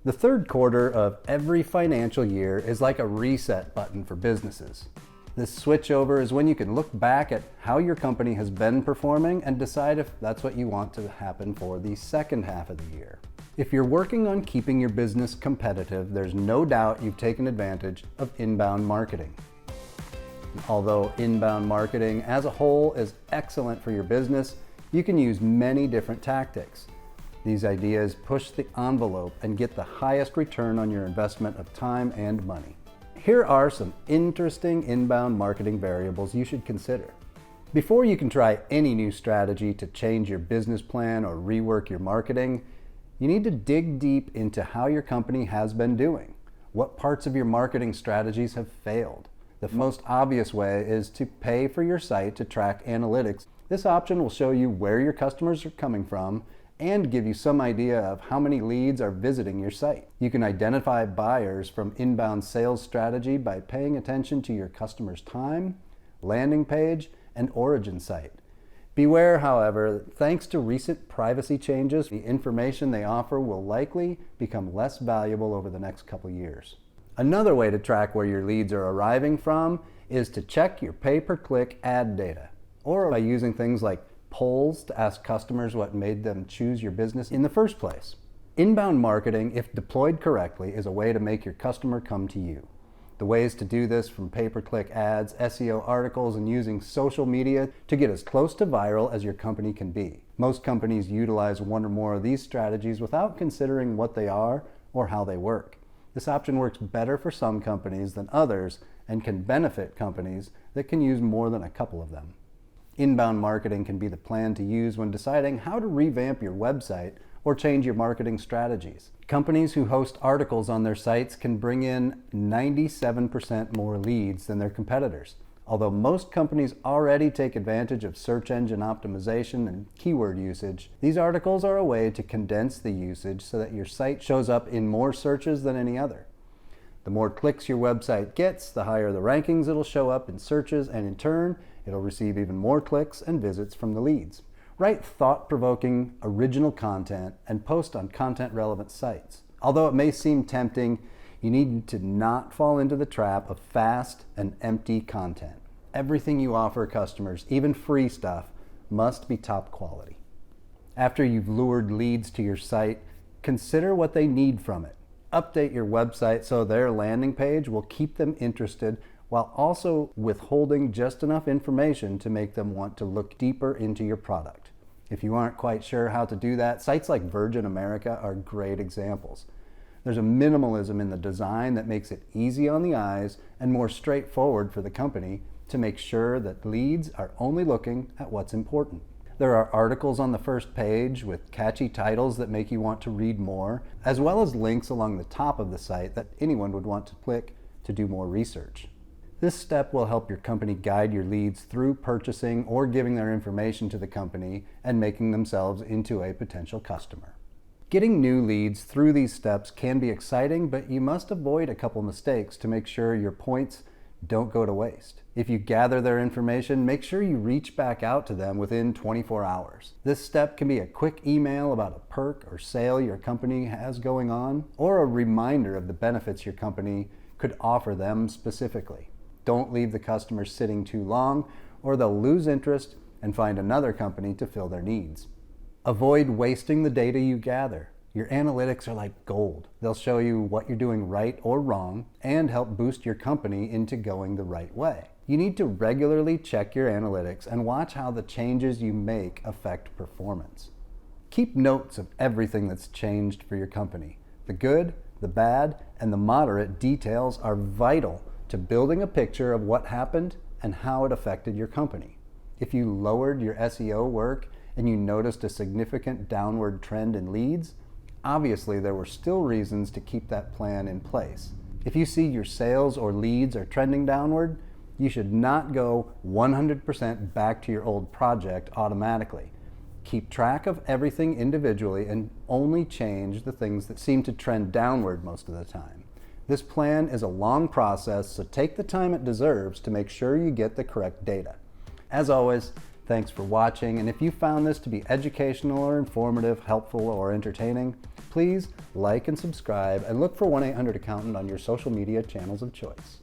The third quarter of every financial year is like a reset button for businesses. This switchover is when you can look back at how your company has been performing and decide if that's what you want to happen for the second half of the year. If you're working on keeping your business competitive, there's no doubt you've taken advantage of inbound marketing. Although inbound marketing as a whole is excellent for your business, you can use many different tactics. These ideas push the envelope and get the highest return on your investment of time and money. Here are some interesting inbound marketing variables you should consider. Before you can try any new strategy to change your business plan or rework your marketing, you need to dig deep into how your company has been doing. What parts of your marketing strategies have failed? The most obvious way is to pay for your site to track analytics. This option will show you where your customers are coming from and give you some idea of how many leads are visiting your site. You can identify buyers from inbound sales strategy by paying attention to your customer's time, landing page, and origin site. Beware, however, thanks to recent privacy changes, the information they offer will likely become less valuable over the next couple years. Another way to track where your leads are arriving from is to check your pay-per-click ad data, or by using things like polls to ask customers what made them choose your business in the first place. Inbound marketing, if deployed correctly, is a way to make your customer come to you. The ways to do this, from pay-per-click ads, SEO articles, and using social media to get as close to viral as your company can be. Most companies utilize one or more of these strategies without considering what they are or how they work. This option works better for some companies than others and can benefit companies that can use more than a couple of them. Inbound marketing can be the plan to use when deciding how to revamp your website or change your marketing strategies. Companies who host articles on their sites can bring in 97% more leads than their competitors. Although most companies already take advantage of search engine optimization and keyword usage, these articles are a way to condense the usage so that your site shows up in more searches than any other. The more clicks your website gets, the higher the rankings it'll show up in searches, and in turn, it'll receive even more clicks and visits from the leads. Write thought-provoking, original content and post on content-relevant sites. Although it may seem tempting, you need to not fall into the trap of fast and empty content. Everything you offer customers, even free stuff, must be top quality. After you've lured leads to your site, consider what they need from it. Update your website so their landing page will keep them interested while also withholding just enough information to make them want to look deeper into your product. If you aren't quite sure how to do that, sites like Virgin America are great examples. There's a minimalism in the design that makes it easy on the eyes and more straightforward for the company to make sure that leads are only looking at what's important. There are articles on the first page with catchy titles that make you want to read more, as well as links along the top of the site that anyone would want to click to do more research. This step will help your company guide your leads through purchasing or giving their information to the company and making themselves into a potential customer. Getting new leads through these steps can be exciting, but you must avoid a couple mistakes to make sure your points don't go to waste. If you gather their information, make sure you reach back out to them within 24 hours. This step can be a quick email about a perk or sale your company has going on, or a reminder of the benefits your company could offer them specifically. Don't leave the customers sitting too long, or they'll lose interest and find another company to fill their needs. Avoid wasting the data you gather. Your analytics are like gold. They'll show you what you're doing right or wrong and help boost your company into going the right way. You need to regularly check your analytics and watch how the changes you make affect performance. Keep notes of everything that's changed for your company. The good, the bad, and the moderate details are vital to building a picture of what happened and how it affected your company. If you lowered your SEO work and you noticed a significant downward trend in leads, obviously there were still reasons to keep that plan in place. If you see your sales or leads are trending downward, you should not go 100% back to your old project automatically. Keep track of everything individually and only change the things that seem to trend downward most of the time. This plan is a long process, so take the time it deserves to make sure you get the correct data. As always, thanks for watching, and if you found this to be educational or informative, helpful, or entertaining, please Please like and subscribe and look for 1-800-ACCOUNTANT on your social media channels of choice.